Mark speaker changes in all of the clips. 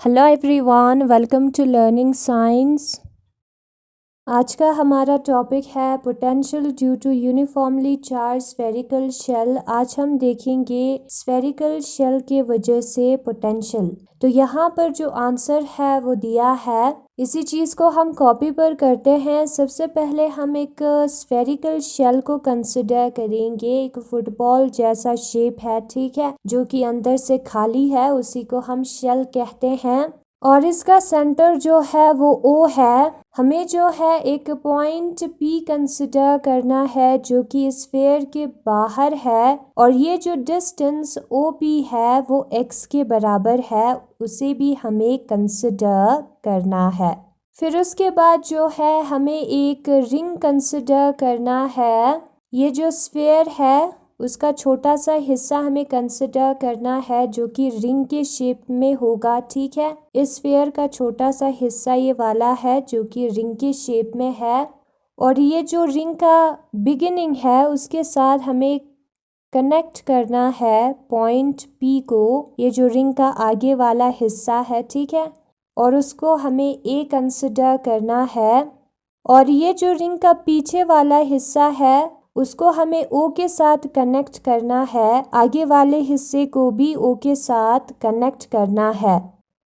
Speaker 1: Hello everyone, welcome to learning science. आज का हमारा टॉपिक है potential due to uniformly charge spherical shell. आज हम देखेंगे स्फेरिकल शेल के वजह से पोटेंशियल। तो यहाँ पर जो आंसर है वो दिया है, इसी चीज़ को हम कॉपी पर करते हैं। सबसे पहले हम एक स्फेरिकल शेल को कंसिडर करेंगे। एक फुटबॉल जैसा शेप है, ठीक है, जो कि अंदर से खाली है, उसी को हम शेल कहते हैं। और इसका सेंटर जो है वो ओ है। हमें जो है एक पॉइंट पी कंसिडर करना है जो कि स्फेयर के बाहर है, और ये जो डिस्टेंस ओ पी है वो एक्स के बराबर है, उसे भी हमें कंसिडर करना है। फिर उसके बाद जो है हमें एक रिंग कंसिडर करना है। ये जो स्फेयर है उसका छोटा सा हिस्सा हमें कंसिडर करना है जो कि रिंग के शेप में होगा, ठीक है। इस स्फेयर का छोटा सा हिस्सा ये वाला है जो कि रिंग के शेप में है, और ये जो रिंग का बिगिनिंग है उसके साथ हमें कनेक्ट करना है पॉइंट पी को। ये जो रिंग का आगे वाला हिस्सा है, ठीक है, और उसको हमें ए कंसिडर करना है। और ये जो रिंग का पीछे वाला हिस्सा है उसको हमें ओ के साथ कनेक्ट करना है, आगे वाले हिस्से को भी ओ के साथ कनेक्ट करना है।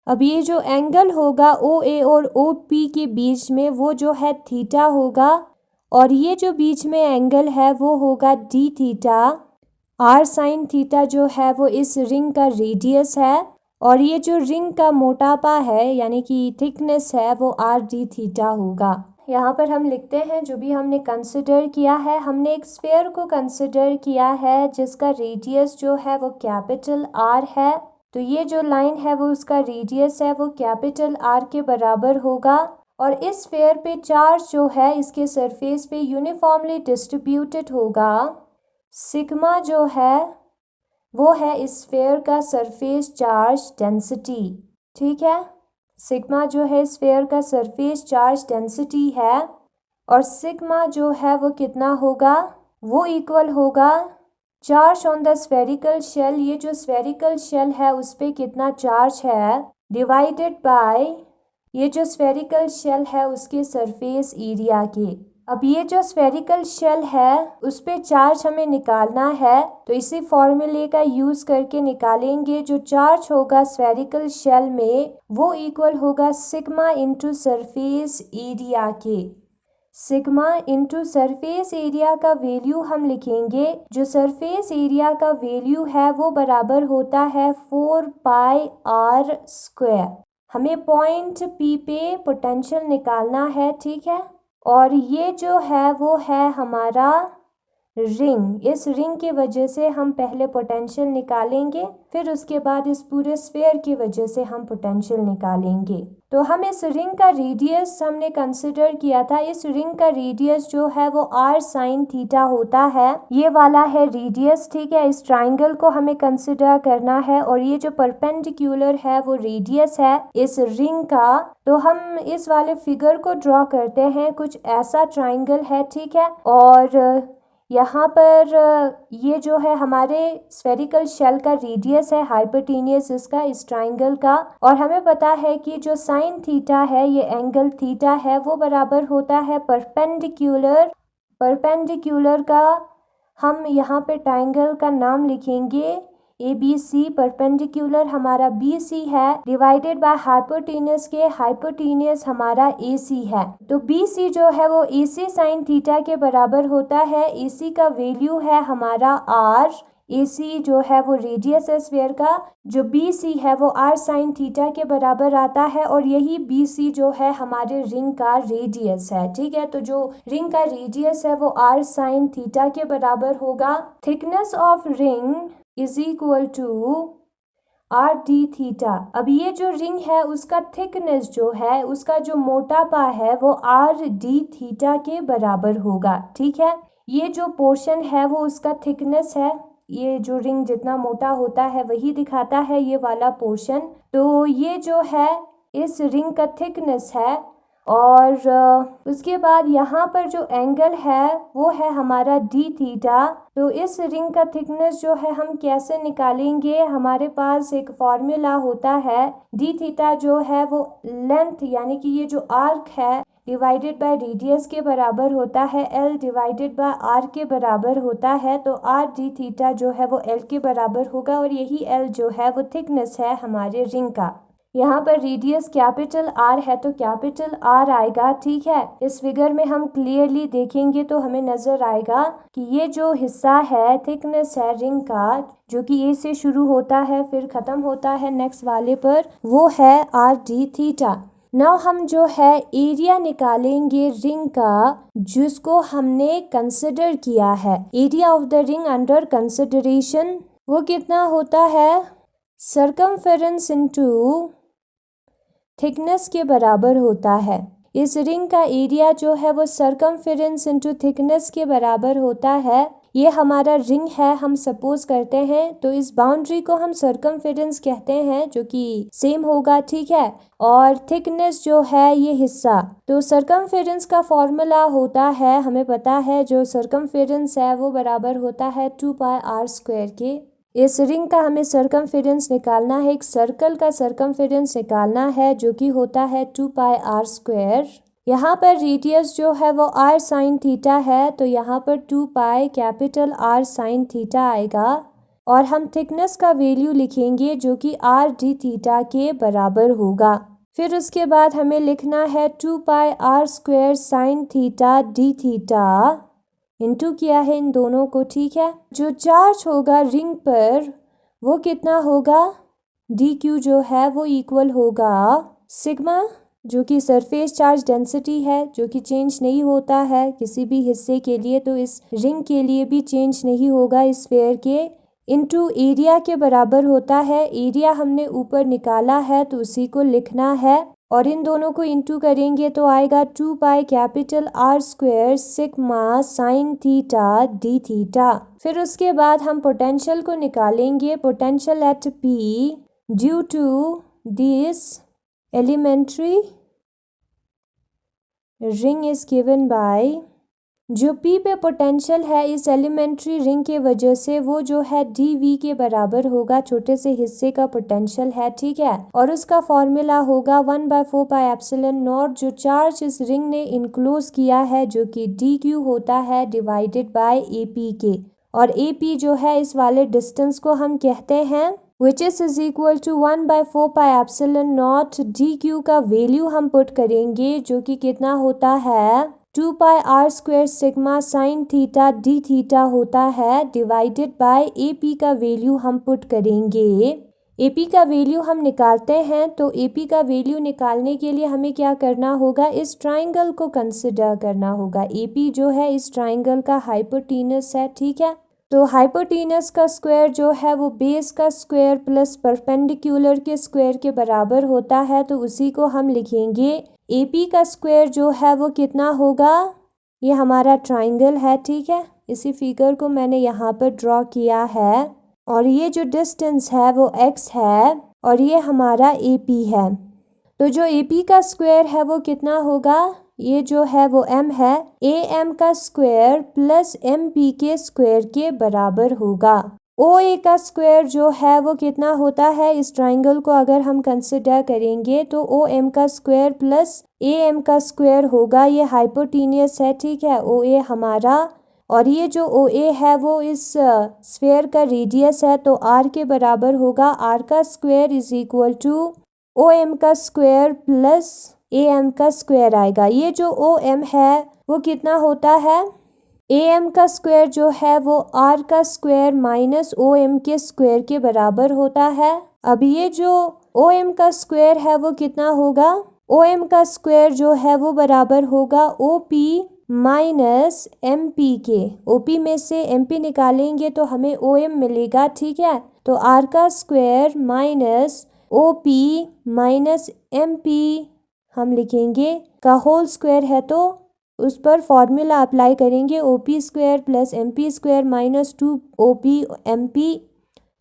Speaker 1: अब ये जो एंगल होगा ओ ए और ओ पी के बीच में वो जो है थीटा होगा, और ये जो बीच में एंगल है वो होगा d theta. R sine theta जो है वो इस रिंग का रेडियस है, और ये जो रिंग का मोटापा है यानी कि थिकनेस है वो आर डी थीटा होगा। यहाँ पर हम लिखते हैं जो भी हमने कंसिडर किया है। हमने एक स्फेयर को कंसिडर किया है जिसका रेडियस जो है वो कैपिटल आर है। तो ये जो लाइन है वो उसका रेडियस है, वो कैपिटल आर के बराबर होगा। और इस स्फेयर पे चार्ज जो है इसके सरफेस पे यूनिफॉर्मली डिस्ट्रीब्यूटेड होगा। सिग्मा जो है वो है इस स्फेयर का सरफेस चार्ज डेंसिटी, ठीक है। सिग्मा जो है स्फेयर का सरफेस चार्ज डेंसिटी है, और सिग्मा जो है वो कितना होगा, वो इक्वल होगा charge on the spherical shell. ये जो स्फेरिकल शेल है उस पे कितना चार्ज है डिवाइडेड बाय ये जो स्फेरिकल शेल है उसके सरफेस एरिया के। अब ये जो स्फेरिकल शेल है उस पे चार्ज हमें निकालना है, तो इसी फॉर्मूले का यूज करके निकालेंगे। जो चार्ज होगा स्फेरिकल शेल में वो इक्वल होगा सिग्मा इंटू सरफेस एरिया के। सिग्मा इंटू सरफेस एरिया का वैल्यू हम लिखेंगे। जो सरफेस एरिया का वैल्यू है वो बराबर होता है 4 पाई आर स्क्वायर। हमें पॉइंट पी पे पोटेंशियल निकालना है, ठीक है। और ये जो है वो है हमारा रिंग। इस रिंग की वजह से हम पहले पोटेंशियल निकालेंगे, फिर उसके बाद इस पूरे स्फेयर की वजह से हम पोटेंशियल निकालेंगे। तो हम इस रिंग का रेडियस हमने कंसिडर किया था। इस रिंग का रेडियस जो है वो आर साइन थीटा होता है, ये वाला है रेडियस, ठीक है। इस ट्राइंगल को हमें कंसिडर करना है, और ये जो परपेंडिकुलर है वो रेडियस है इस रिंग का। तो हम इस वाले फिगर को ड्रॉ करते हैं। कुछ ऐसा ट्राइंगल है, ठीक है। और यहाँ पर ये जो है हमारे स्फेरिकल शेल का रेडियस है, हाइपोटेनियस इसका, इस ट्राइंगल का। और हमें पता है कि जो साइन थीटा है, ये एंगल थीटा है, वो बराबर होता है परपेंडिकुलर का। हम यहाँ पे ट्राइंगल का नाम लिखेंगे ए बी सी। परपेंडिकुलर हमारा बी सी है, डिवाइडेड बाय हाइपोटेनियस के, हाइपोटेनियस हमारा ए सी है। तो बी सी जो है वो ए सी साइन थीटा के बराबर होता है। ए सी का वैल्यू है हमारा आर। ए सी जो है वो रेडियस है स्फेयर का, जो बी सी है वो आर साइन थीटा के बराबर आता है, और यही बी सी जो है हमारे रिंग का रेडियस है, ठीक है। तो जो रिंग का रेडियस है वो आर साइन थीटा के बराबर होगा। Thickness of ring is equal to r d theta. अब ये जो रिंग है उसका थिकनेस जो है, उसका जो मोटापा है वो आर डी थीटा के बराबर होगा, ठीक है। ये जो पोर्शन है वो उसका थिकनेस है। ये जो रिंग जितना मोटा होता है वही दिखाता है ये वाला पोर्शन। तो ये जो है इस रिंग का थिकनेस है, और उसके बाद यहाँ पर जो एंगल है वो है हमारा डी थीटा। तो इस रिंग का थिकनेस जो है हम कैसे निकालेंगे, हमारे पास एक फॉर्मूला होता है, डी थीटा जो है वो लेंथ यानी कि ये जो आर्क है डिवाइडेड बाय रेडियस के बराबर होता है, एल डिवाइडेड बाय आर के बराबर होता है। तो आर डी थीटा जो है वो एल के बराबर होगा और यही एल जो है वो थिकनेस है हमारे रिंग का। यहाँ पर रेडियस कैपिटल आर है तो कैपिटल आर आएगा, ठीक है। इस फिगर में हम क्लियरली देखेंगे तो हमें नजर आएगा कि ये जो हिस्सा है थिकनेस है रिंग का, जो कि ए से शुरू होता है फिर खत्म होता है नेक्स्ट वाले पर, वो है आर डी थीटा। नाउ हम जो है एरिया निकालेंगे रिंग का, जिसको हमने कंसिडर किया है। Area of the ring under consideration वो कितना होता है, सरकमफेरेंस इनटू थिकनेस के बराबर होता है। इस रिंग का एरिया जो है वो सरकमफेरेंस इनटू थिकनेस के बराबर होता है। ये हमारा रिंग है हम सपोज करते हैं, तो इस बाउंड्री को हम सरकमफेरेंस कहते हैं जो कि सेम होगा, ठीक है। और थिकनेस जो है ये हिस्सा, तो सरकमफेरेंस का फॉर्मूला होता है, हमें पता है जो सरकमफेरेंस है वो बराबर होता है 2 पाई आर स्क्वायर के। इस रिंग का हमें सरकमफेरेंस निकालना है, एक सर्कल का सरकमफेरेंस निकालना है जो कि होता है 2 पाई आर स्क्वायर। यहाँ पर रेडियस जो है वो आर साइन थीटा है, तो यहाँ पर 2 pi capital are sine theta आएगा। और हम थिकनेस का वैल्यू लिखेंगे जो कि आर डी थीटा के बराबर होगा। फिर उसके बाद हमें लिखना है 2 pi r square sine theta d theta, into किया है इन दोनों को, ठीक है। जो चार्ज होगा रिंग पर वो कितना होगा, डी क्यू जो है वो इक्वल होगा सिग्मा, जो कि सरफेस चार्ज डेंसिटी है, जो कि चेंज नहीं होता है किसी भी हिस्से के लिए, तो इस रिंग के लिए भी चेंज नहीं होगा इस स्फीयर के, इनटू एरिया के बराबर होता है। एरिया हमने ऊपर निकाला है तो उसी को लिखना है और इन दोनों को इंटू करेंगे तो आएगा 2 pi capital r square sigma sine theta d theta. फिर उसके बाद हम पोटेंशियल को निकालेंगे, potential at p due to this elementary ring is given by, जो P पे पोटेंशियल है इस एलिमेंट्री रिंग के वजह से वो जो है dV के बराबर होगा, छोटे से हिस्से का पोटेंशियल है, ठीक है। और उसका फॉर्मूला होगा 1/4 पाई एप्सिलॉन नॉट, जो चार्ज इस रिंग ने इनक्लोज किया है जो कि dQ होता है डिवाइडेड बाय AP के। और AP जो है इस वाले डिस्टेंस को हम कहते हैं which is equal to 1/4 pi epsilon naught. dQ का वैल्यू हम पुट करेंगे जो कि कितना होता है 2 pi r square sigma sine theta d theta होता है डिवाइडेड बाय AP का वैल्यू हम पुट करेंगे। AP का वैल्यू हम निकालते हैं, तो AP का वैल्यू निकालने के लिए हमें क्या करना होगा, इस ट्राइंगल को कंसिडर करना होगा। AP जो है इस ट्राइंगल का हाइपोटेनस है, ठीक है। तो हाइपोटेनस का स्क्वायर जो है वो बेस का स्क्वायर प्लस परपेंडिकुलर के स्क्वायर के बराबर होता है, तो उसी को हम लिखेंगे। AP का स्क्वायर जो है वो कितना होगा, ये हमारा ट्राइंगल है, ठीक है। इसी फिगर को मैंने यहाँ पर ड्रॉ किया है और ये जो डिस्टेंस है वो x है और ये हमारा AP है। तो जो AP का स्क्वायर है वो कितना होगा, ये जो है वो m है, AM का स्क्वायर प्लस MP के स्क्वायर के बराबर होगा। OA का स्क्वायर जो है वो कितना होता है, इस ट्राइंगल को अगर हम कंसिडर करेंगे तो OM का स्क्वायर प्लस AM का स्क्वायर होगा, ये हाइपोटेनियस है, ठीक है, OA हमारा। और ये जो OA है वो इस स्फीयर का रेडियस है, तो R के बराबर होगा। R का square is equal to OM का स्क्वायर प्लस AM का स्क्वायर आएगा। ये जो OM है वो कितना होता है, AM का स्क्वायर जो है वो R का स्क्वायर माइनस OM के स्क्वायर के बराबर होता है। अब ये जो OM का स्क्वायर है वो कितना होगा, OM का स्क्वायर जो है वो बराबर होगा OP माइनस MP के। OP में से MP निकालेंगे तो हमें OM मिलेगा, ठीक है। तो R का square minus OP minus MP हम लिखेंगे का होल स्क्वायर है, तो उस पर फॉर्मूला अप्लाई करेंगे, OP square plus MP square minus 2 OP MP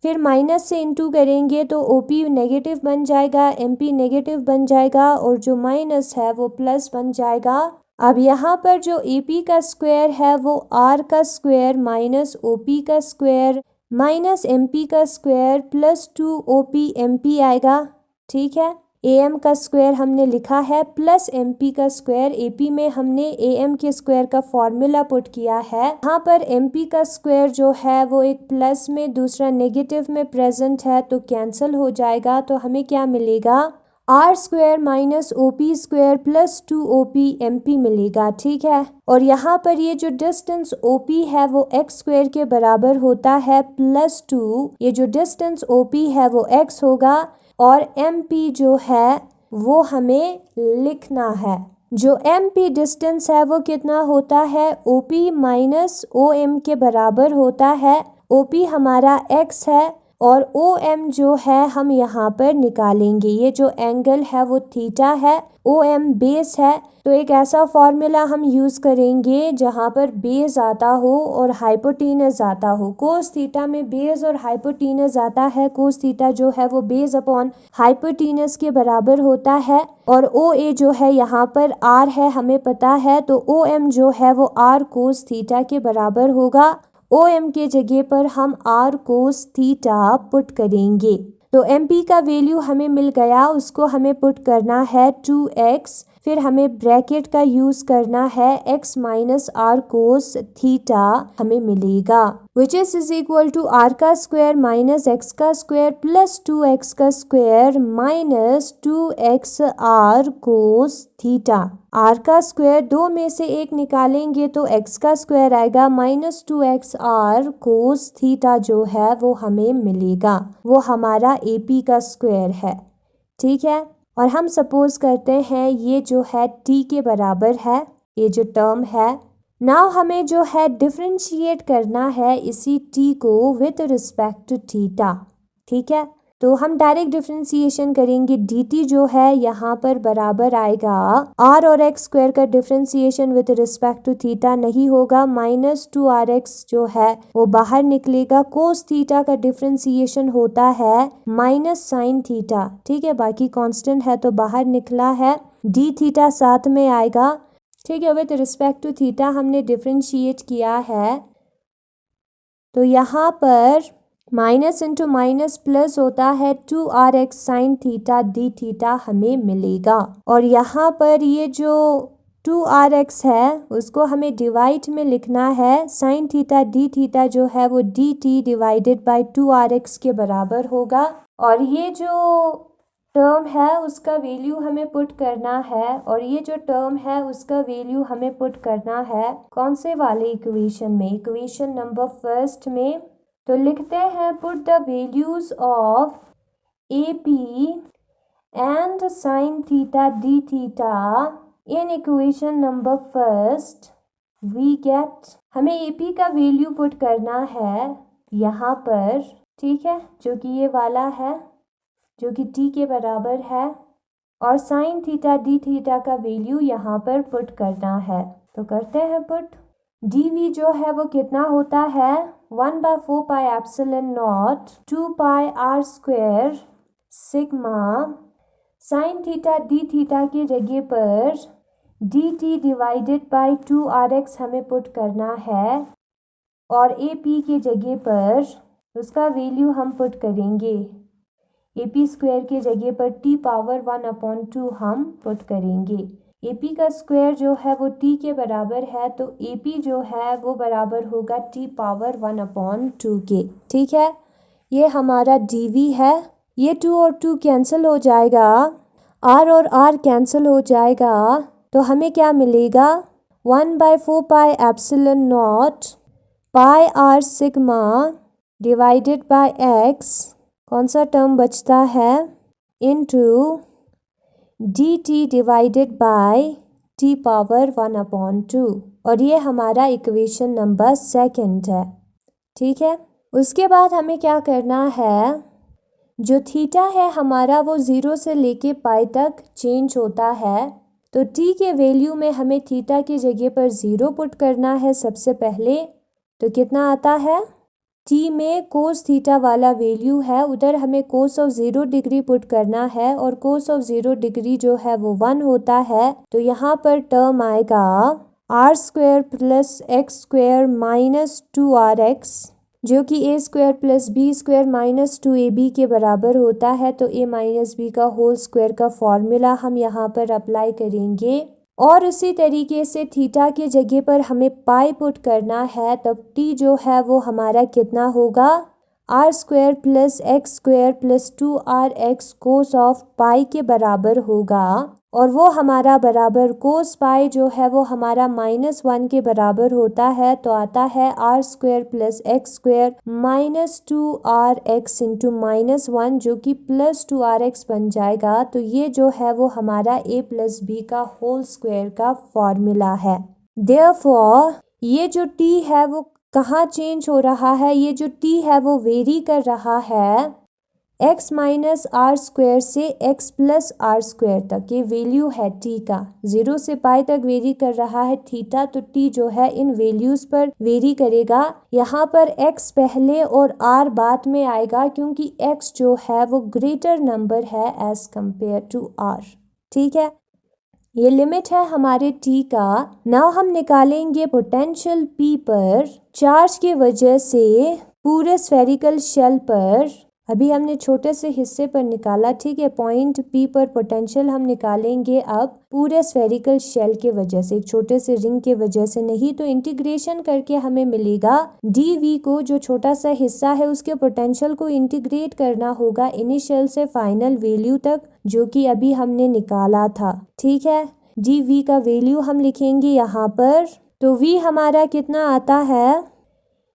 Speaker 1: फिर माइनस से इनटू करेंगे तो OP नेगेटिव बन जाएगा, MP नेगेटिव बन जाएगा और जो माइनस है वो प्लस बन जाएगा। अब यहाँ पर जो AP का स्क्वायर है वो R का स्क्वायर माइनस OP का स्क्वायर माइनस MP का स्क्वायर प्लस 2OP MP आएगा। ठीक है, AM का स्क्वायर हमने लिखा है प्लस MP का स्क्वायर, AP में हमने AM के स्क्वायर का फॉर्मूला पुट किया है। यहाँ पर MP का स्क्वायर जो है वो एक प्लस में दूसरा नेगेटिव में प्रेजेंट है तो कैंसिल हो जाएगा। तो हमें क्या मिलेगा, R square minus OP square plus 2OP MP मिलेगा। ठीक है, और यहाँ पर ये जो डिस्टेंस OP है वो x स्क्वायर के बराबर होता है प्लस 2, ये जो डिस्टेंस OP है वो x होगा और MP जो है वो हमें लिखना है। जो MP डिस्टेंस है वो कितना होता है, OP माइनस OM के बराबर होता है। OP हमारा x है और OM जो है हम यहाँ पर निकालेंगे। ये जो एंगल है वो थीटा है, OM बेस है। तो एक ऐसा फॉर्मूला हम यूज़ करेंगे जहाँ पर बेस आता हो और हाइपोटेनस आता हो। कोस थीटा में बेस और हाइपोटेनस आता है। कोस थीटा जो है वो बेस अपॉन हाइपोटेनस के बराबर होता है और OA जो है यहाँ पर R है हमें पता है, तो OM जो है वो R कोस थीटा के बराबर होगा। OM के जगह पर हम R कोस थीटा पुट करेंगे। तो MP का वैल्यू हमें मिल गया, उसको हमें पुट करना है 2x, फिर हमें ब्रैकेट का यूज़ करना है x minus R cos theta हमें मिलेगा, which is equal to R का स्क्वायर माइनस x का स्क्वायर प्लस 2x का square minus 2x R cos theta. R का स्क्वायर दो में से एक निकालेंगे तो x का स्क्वायर आएगा minus 2x R cos theta जो है वो हमें मिलेगा, वो हमारा AP का स्क्वायर है। ठीक है, और हम सपोज करते हैं ये जो है t के बराबर है, ये जो टर्म है। नाउ हमें जो है डिफरेंशिएट करना है इसी t को विथ रिस्पेक्ट टू थीटा। ठीक है, तो हम डायरेक्ट डिफरेंशिएशन करेंगे। dt जो है यहाँ पर बराबर आएगा r और x स्क्वायर का differentiation with respect to theta नहीं होगा, माइनस 2rx जो है वो बाहर निकलेगा। कोस थीटा का डिफरेंशिएशन होता है माइनस साइन थीटा। ठीक है, बाकी कांस्टेंट है तो बाहर निकला है, d थीटा साथ में आएगा। ठीक है, विथ रिस्पेक्ट टू थीटा हमने डिफरेंशिएट किया है तो यहाँ पर माइनस इंटू माइनस प्लस होता है 2rx sign theta d theta हमें मिलेगा। और यहाँ पर ये जो 2rx है उसको हमें डिवाइड में लिखना है, साइन थीटा डी थीटा जो है वो dt डिवाइडेड बाय 2rx के बराबर होगा। और ये जो टर्म है उसका वैल्यू हमें पुट करना है और ये जो टर्म है उसका वैल्यू हमें पुट करना है कौन से वाले इक्वेशन में, इक्वेशन नंबर फर्स्ट में। तो लिखते हैं put the values of AP and sine theta d theta in equation number first we get. हमें AP का वैल्यू पुट करना है यहाँ पर, ठीक है, जो कि ये वाला है जो कि t के बराबर है, और साइन थीटा डी थीटा का वैल्यू यहाँ पर पुट करना है। तो करते हैं पुट। dv जो है वो कितना होता है 1/4 pi epsilon not 2 pi r square sigma sine theta d theta की जगह पर dt डिवाइडेड बाई 2rx हमें पुट करना है और AP की जगह पर उसका वैल्यू हम पुट करेंगे। AP स्क्वायर की जगह पर t पावर 1/2 हम पुट करेंगे। AP का स्क्वायर जो है वो t के बराबर है तो AP जो है वो बराबर होगा t पावर 1/2 के। ठीक है, ये हमारा dv है। ये 2 और 2 कैंसिल हो जाएगा, r और r कैंसिल हो जाएगा, तो हमें क्या मिलेगा 1/4 pi epsilon not pi r sigma divided bye x, कौन सा टर्म बचता है, into dt divided by t power 1/2। और ये हमारा इक्वेशन नंबर सेकंड है। ठीक है, उसके बाद हमें क्या करना है, जो थीटा है हमारा वो 0 से लेके पाई तक चेंज होता है, तो t के वैल्यू में हमें थीटा की जगह पर 0 पुट करना है सबसे पहले। तो कितना आता है टी में कोस थीटा वाला वैल्यू है, उधर हमें कोस ऑफ 0 डिग्री पुट करना है और कोस ऑफ 0 डिग्री जो है वो 1 होता है। तो यहाँ पर टर्म आएगा r square plus x square minus 2rx, जो कि a square plus b square minus 2ab के बराबर होता है। तो a माइनस बी का होल स्क्वायर का फॉर्मूला हम यहाँ पर अप्लाई करेंगे और उसी तरीके से थीटा के जगह पर हमें पाई पुट करना है। तब t जो है वो हमारा कितना होगा, r square plus x square plus 2rx cos of pi के बराबर होगा और वो हमारा बराबर कोस पाई जो है वो हमारा -1 के बराबर होता है। तो आता है r square plus x square minus 2rx into -1, जो कि प्लस 2rx बन जाएगा। तो ये जो है वो हमारा a प्लस बी का होल स्क्वायर का फॉर्मूला है। देयरफॉर ये जो t है वो कहाँ चेंज हो रहा है, ये जो t है वो वेरी कर रहा है x माइनस आर स्क्वायर से x प्लस आर स्क्वायर तक। ये वैल्यू है t का, 0 से पाई तक वेरी कर रहा है थीटा। तो t जो है इन वैल्यूज पर वेरी करेगा। यहाँ पर x पहले और r बाद में आएगा क्योंकि x जो है वो ग्रेटर नंबर है एज कंपेयर टू r। ठीक है, ये लिमिट है हमारे t का। नाउ हम निकालेंगे पोटेंशियल p पर चार्ज की वजह से पूरे स्फेरिकल शेल पर। अभी हमने छोटे से हिस्से पर निकाला, ठीक है। पॉइंट P पर पोटेंशियल हम निकालेंगे अब पूरे स्फेरिकल शेल के वजह से, एक छोटे से रिंग के वजह से नहीं। तो इंटीग्रेशन करके हमें मिलेगा dV को, जो छोटा सा हिस्सा है उसके पोटेंशियल को इंटीग्रेट करना होगा इनिशियल से फाइनल वैल्यू तक, जो कि अभी हमने निकाला था। ठीक है, dV का वैल्यू हम लिखेंगे यहाँ पर। तो V हमारा कितना आता है,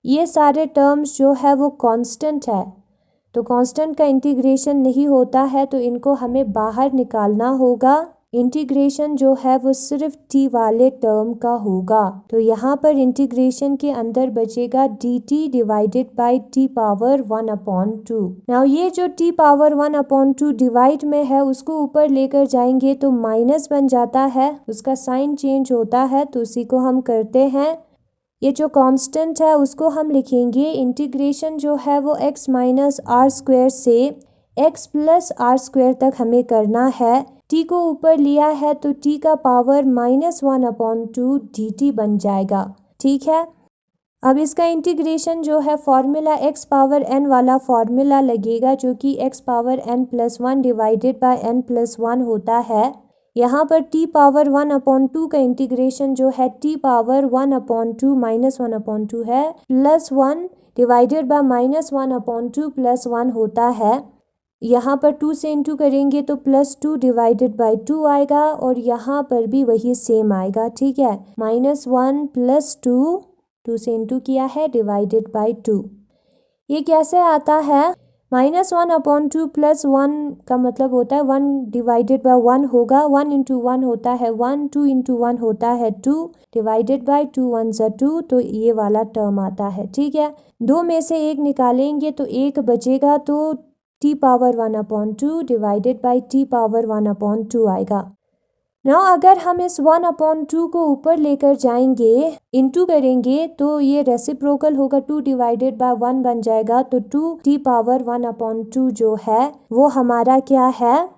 Speaker 1: ये सारे टर्म्स जो है वो कांस्टेंट है, तो कांस्टेंट का इंटीग्रेशन नहीं होता है, तो इनको हमें बाहर निकालना होगा। इंटीग्रेशन जो है वो सिर्फ t वाले टर्म का होगा। तो यहाँ पर इंटीग्रेशन के अंदर बचेगा dt divided by t power 1/2। Now ये जो t पावर 1/2 डिवाइड में है उसको ऊपर लेकर जाएंगे तो माइनस बन जाता है, उसका साइन चेंज होता है। तो उसी को हम करते हैं। ये जो कांस्टेंट है उसको हम लिखेंगे, इंटीग्रेशन जो है वो x माइनस आर स्क्वायर से x प्लस आर स्क्वायर तक हमें करना है। t को ऊपर लिया है तो t का पावर -1/2 dt बन जाएगा। ठीक है, अब इसका इंटीग्रेशन जो है फॉर्मूला x पावर n वाला फॉर्मूला लगेगा, जो कि x power n+1 divided by n+1 होता है। यहाँ पर t पावर 1/2 का इंटीग्रेशन जो है t पावर 1/2 -1/2 है, +1 डिवाइडेड बाय -1/2 +1 होता है। यहाँ पर 2 से इंटू करेंगे तो +2 डिवाइडेड बाय 2 आएगा और यहाँ पर भी वही सेम आएगा। ठीक है, -1 +2, 2 से इंटू किया है डिवाइडेड बाय 2। ये कैसे आता है, -1/2 +1 का मतलब होता है 1 डिवाइडेड बाय 1 होगा, 1 इंटू 1 होता है 1, 2 इंटू 1 होता है 2 डिवाइडेड बाय 2 1 ज़ा 2। तो ये वाला टर्म आता है। ठीक है, दो में से एक निकालेंगे तो एक बचेगा, तो t power 1/2 divided by t power 1/2 आएगा। नाउ अगर हम इस 1/2 को ऊपर लेकर जाएंगे, इंटू करेंगे तो ये रेसिप्रोकल होगा, 2 डिवाइडेड बाय 1 बन जाएगा। तो 2t पावर 1/2 जो है वो हमारा क्या है,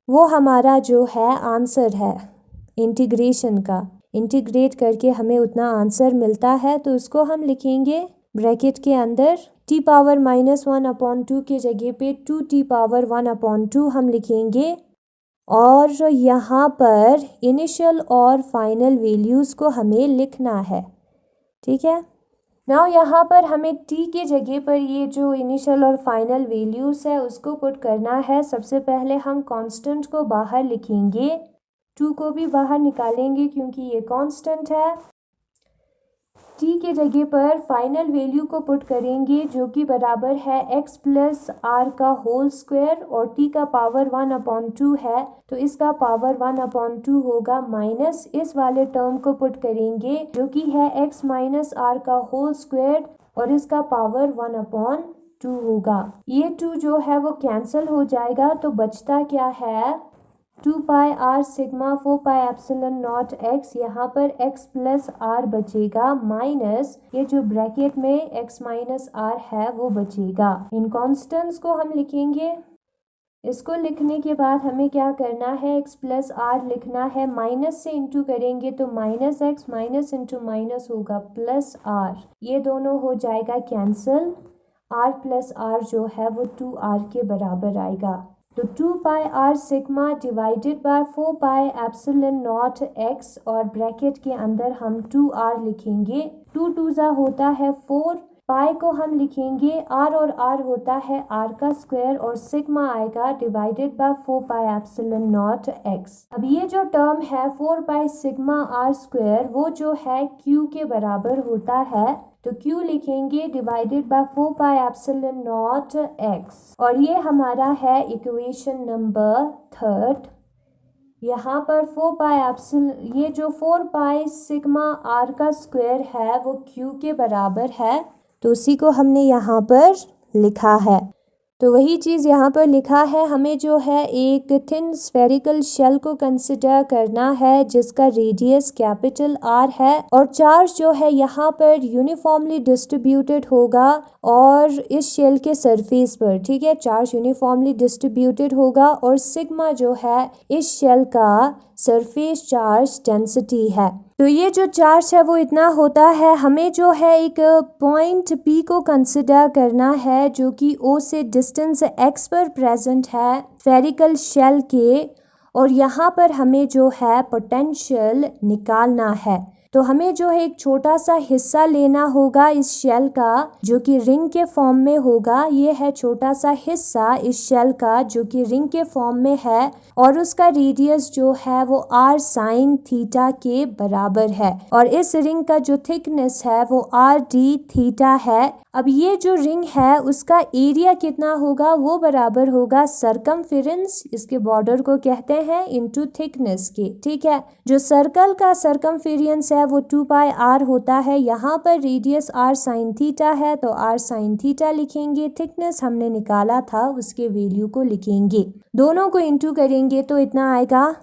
Speaker 1: वो हमारा जो है आंसर है इंटीग्रेशन का। इंटीग्रेट करके हमें उतना आंसर मिलता है, तो उसको हम लिखेंगे ब्रैकेट के अंदर t पावर -1/2 के जगह पे 2t पावर 1/2 हम लिखेंगे और यहाँ पर इनिशियल और फाइनल वैल्यूज़ को हमें लिखना है। ठीक है, नाउ यहाँ पर हमें t के जगह पर ये जो इनिशियल और फाइनल वैल्यूज़ है उसको पुट करना है। सबसे पहले हम कांस्टेंट को बाहर लिखेंगे, 2 को भी बाहर निकालेंगे क्योंकि ये कांस्टेंट है। t के जगह पर फाइनल वैल्यू को पुट करेंगे, जो कि बराबर है x प्लस आर का होल स्क्वायर और t का पावर 1/2 है, तो इसका पावर 1/2 होगा, माइनस इस वाले टर्म को पुट करेंगे जो कि है x माइनस आर का होल स्क्वायर और इसका पावर 1/2 होगा। ये 2 जो है वो कैंसिल हो जाएगा, तो बचता क्या है 2 pi r sigma 4 pi epsilon naught x, यहाँ पर x प्लस आर बचेगा माइनस ये जो ब्रैकेट में x माइनस आर है वो बचेगा। इन कॉन्स्टेंट्स को हम लिखेंगे। इसको लिखने के बाद हमें क्या करना है, x प्लस आर लिखना है, माइनस से इंटू करेंगे तो minus x, minus into minus होगा प्लस आर, ये दोनों हो जाएगा कैंसिल। r प्लस आर जो है वो 2r के बराबर आएगा। तो 2 pi r sigma divided by 4 pi epsilon naught x और ब्रैकेट के अंदर हम 2r लिखेंगे। 2 2 जा होता है 4, पाई को हम लिखेंगे r और r होता है r का स्क्वायर और सिग्मा आएगा divided by 4 pi epsilon naught x. अब ये जो टर्म है 4 पाई सिग्मा r स्क्वायर वो जो है q के बराबर होता है, तो q लिखेंगे divided by 4 pi epsilon naught x और ये हमारा है इक्वेशन नंबर 3। यहाँ पर 4 पाई एप्सिलॉन, ये जो 4 पाई सिग्मा r का स्क्वायर है वो q के बराबर है, तो उसी को हमने यहाँ पर लिखा है। तो वही चीज़ यहाँ पर लिखा है, हमें जो है एक थिन स्फेरिकल शेल को कंसिडर करना है जिसका रेडियस कैपिटल R है और चार्ज जो है यहाँ पर यूनिफॉर्मली डिस्ट्रीब्यूटेड होगा और इस शेल के सरफेस पर, ठीक है, चार्ज यूनिफॉर्मली डिस्ट्रीब्यूटेड होगा और सिग्मा जो है इस शेल का सरफेस चार्ज डेंसिटी है। तो ये जो चार्ज है वो इतना होता है, हमें जो है एक पॉइंट P को कंसिडर करना है जो कि O से डिस्टेंस x पर प्रेजेंट है स्फेरिकल शेल के, और यहाँ पर हमें जो है पोटेंशियल निकालना है। तो हमें जो है एक छोटा सा हिस्सा लेना होगा इस शेल का जो कि रिंग के फॉर्म में होगा, ये है छोटा सा हिस्सा इस शेल का जो कि रिंग के फॉर्म में है और उसका रेडियस जो है वो r साइन थीटा के बराबर है और इस रिंग का जो थिकनेस है वो r d थीटा है। अब ये जो रिंग है उसका एरिया कितना होगा, वो बराबर होगा सरकमफेरेंस, इसके बॉर्डर को कहते हैं, इनटू थिकनेस के, ठीक है। जो सर्कल का सरकमफेरेंस है वो 2 पाई r होता है, यहाँ पर रेडियस r साइन थीटा है तो r साइन थीटा लिखेंगे, थिकनेस हमने निकाला था उसके वैल्यू को लिखेंगे, दोनों को इंटू करेंगे तो इतना आएगा,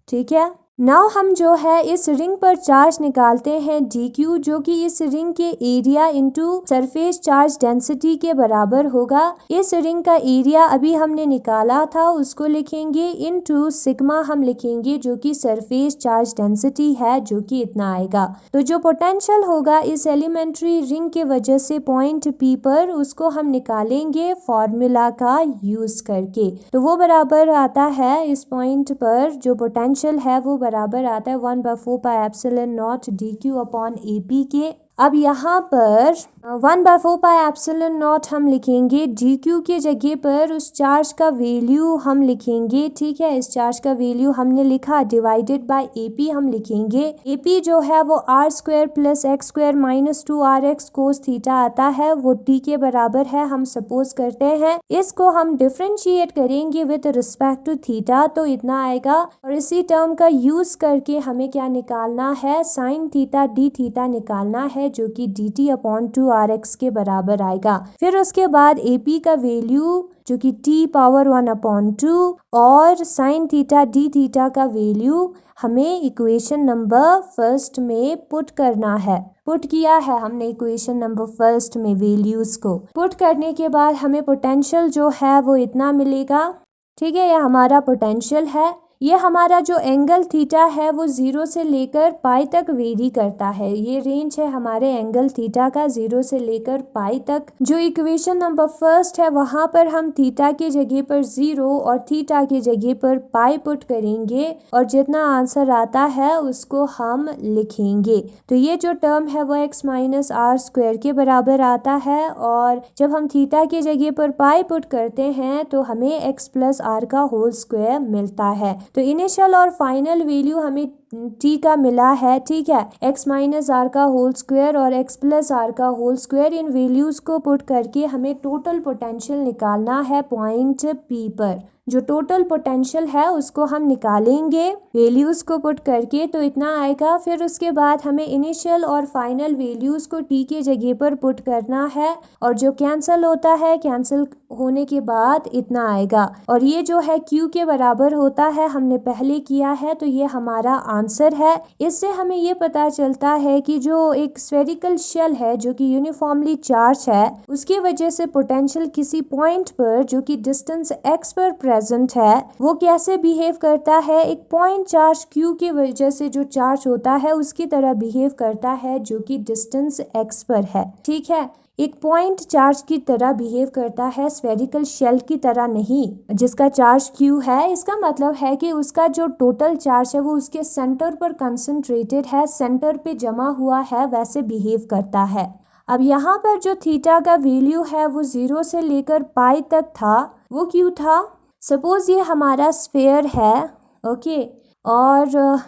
Speaker 1: ठीक है। नाउ हम जो है इस रिंग पर चार्ज निकालते हैं dq जो कि इस रिंग के area into surface charge density के बराबर होगा। इस रिंग का एरिया अभी हमने निकाला था उसको लिखेंगे इनटू सिग्मा हम लिखेंगे जो कि सरफेस चार्ज डेंसिटी है जो कि इतना आएगा। तो जो पोटेंशियल होगा इस एलिमेंट्री रिंग के वजह से पॉइंट P पर उसको हम निकालेंगे फॉर्मूला का यूज करके, तो वो बराबर आता है इस पॉइंट पर जो पोटेंशियल है वो बराबर आता है 1/4 pi epsilon naught dq upon AP के। अब यहाँ पर 1/4 पाई एप्सिलॉन नॉट हम लिखेंगे, dq के जगह पर उस चार्ज का वैल्यू हम लिखेंगे, ठीक है, इस चार्ज का वैल्यू हमने लिखा, डिवाइडेड बाय AP हम लिखेंगे। AP जो है वो r square plus x square minus 2rx cos theta आता है, वो t के बराबर है हम सपोज करते हैं। इसको हम डिफ्रेंशिएट करेंगे विद रिस्पेक्ट टू थीटा तो इतना आएगा और इसी टर्म का यूज करके हमें क्या निकालना है, साइन थीटा d थीटा निकालना है जो कि dt अपॉन 2rx के बराबर आएगा। फिर उसके बाद AP का वैल्यू जो कि t पावर 1/2 और साइन थीटा d थीटा का वैल्यू हमें इक्वेशन नंबर 1 में पुट करना है। पुट किया है हमने इक्वेशन नंबर 1 में, वैल्यूज को पुट करने के बाद हमें पोटेंशियल जो है वो इतना मिलेगा, ठीक है, यह हमारा पोटेंशियल है। ये हमारा जो एंगल थीटा है वो 0 से लेकर पाई तक वेरी करता है, ये रेंज है हमारे एंगल थीटा का 0 से लेकर पाई तक। जो इक्वेशन नंबर 1 है वहाँ पर हम थीटा के जगह पर 0 और थीटा के जगह पर पाई पुट करेंगे और जितना आंसर आता है उसको हम लिखेंगे। तो ये जो टर्म है वो x माइनस आर स्क्वायर के बराबर आता है और जब हम थीटा के जगह पर पाई पुट करते हैं तो हमें x प्लस आर का होल स्क्वायर मिलता है। तो इनिशियल और फाइनल वैल्यू हमें टी का मिला है, ठीक है, एक्स माइनस आर का होल स्क्वायर और एक्स प्लस आर का होल स्क्वायर, इन वैल्यूज को पुट करके हमें टोटल पोटेंशियल निकालना है पॉइंट पी पर। जो टोटल पोटेंशियल है उसको हम निकालेंगे वैल्यूज को पुट करके, तो इतना आएगा। फिर उसके बाद हमें इनिशियल और फाइनल वैल्यूज को टी के जगह पर पुट करना है, और जो कैंसिल होता है, कैंसिल होने के बाद इतना आएगा, और ये जो है क्यू के बराबर होता है, हमने पहले किया है, तो ये हमारा आंसर है। इससे हमें ये पता चलता है कि जो एक स्फेरिकल शेल है जो कि यूनिफॉर्मली चार्ज है, उसकी वजह से पोटेंशियल किसी पॉइंट पर जो कि डिस्टेंस एक्स पर प्रेजेंट है, वो कैसे बिहेव करता है, एक पॉइंट चार्ज क्यू की वजह से जो चार्ज होता है उसकी तरह बिहेव करता है जो कि डिस्टेंस एक्स पर है, ठीक है। एक पॉइंट चार्ज की तरह बिहेव करता है, स्फेरिकल शेल की तरह नहीं जिसका चार्ज क्यू है। इसका मतलब है कि उसका जो टोटल चार्ज है वो उसके सेंटर पर कंसंट्रेटेड है, सेंटर पे जमा हुआ है, वैसे बिहेव करता है। अब यहाँ पर जो थीटा का वैल्यू है वो 0 से लेकर पाई तक था, वो क्यों था? सपोज ये हमारा स्फेयर है, ओके, और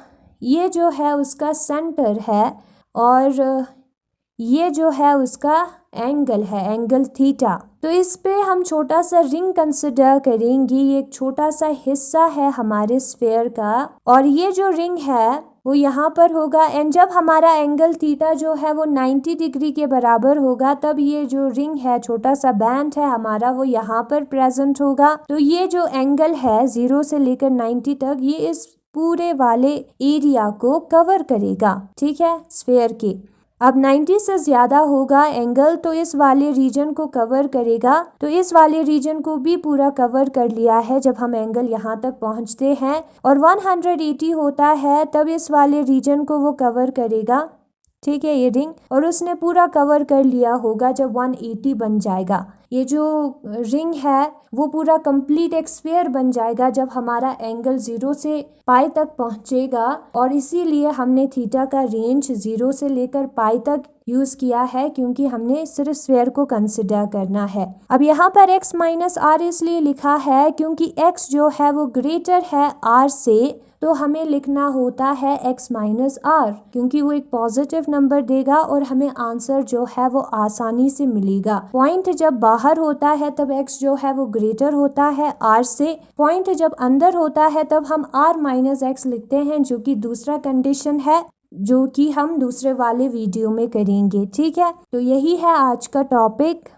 Speaker 1: ये जो है उसका सेंटर है, और ये जो है उसका एंगल है, एंगल थीटा। तो इस पे हम छोटा सा रिंग कंसिडर करेंगे, ये एक छोटा सा हिस्सा है हमारे स्फेयर का, और ये जो रिंग है वो यहाँ पर होगा, एंड जब हमारा एंगल थीटा जो है वो 90 डिग्री के बराबर होगा, तब ये जो रिंग है, छोटा सा बैंड है हमारा, वो यहाँ पर प्रेजेंट होगा। तो ये जो एंगल है 0 से लेकर 90 तक, ये इस पूरे वाले एरिया को कवर करेगा, ठीक है, स्फेयर के। अब 90 से ज़्यादा होगा एंगल, तो इस वाले रीजन को कवर करेगा, तो इस वाले रीजन को भी पूरा कवर कर लिया है जब हम एंगल यहाँ तक पहुँचते हैं, और 180 होता है तब इस वाले रीजन को वो कवर करेगा, ठीक है, ये रिंग, और उसने पूरा कवर कर लिया होगा जब 180 बन जाएगा। ये जो रिंग है वो पूरा कंप्लीट एक स्फेयर बन जाएगा जब हमारा एंगल 0 से पाई तक पहुंचेगा, और इसीलिए हमने थीटा का रेंज 0 से लेकर पाई तक यूज किया है, क्योंकि हमने सिर्फ स्फेयर को कंसिडर करना है। अब यहाँ पर x माइनस आर इसलिए लिखा है क्योंकि x जो है वो ग्रेटर है r से, तो हमें लिखना होता है x माइनस आर, क्योंकि वो एक पॉजिटिव नंबर देगा और हमें आंसर जो है वो आसानी से मिलेगा। पॉइंट जब बाहर होता है तब x जो है वो ग्रेटर होता है r से, पॉइंट जब अंदर होता है तब हम r माइनस एक्स लिखते हैं, जो कि दूसरा कंडीशन है, जो कि हम दूसरे वाले वीडियो में करेंगे, ठीक है। तो यही है आज का टॉपिक।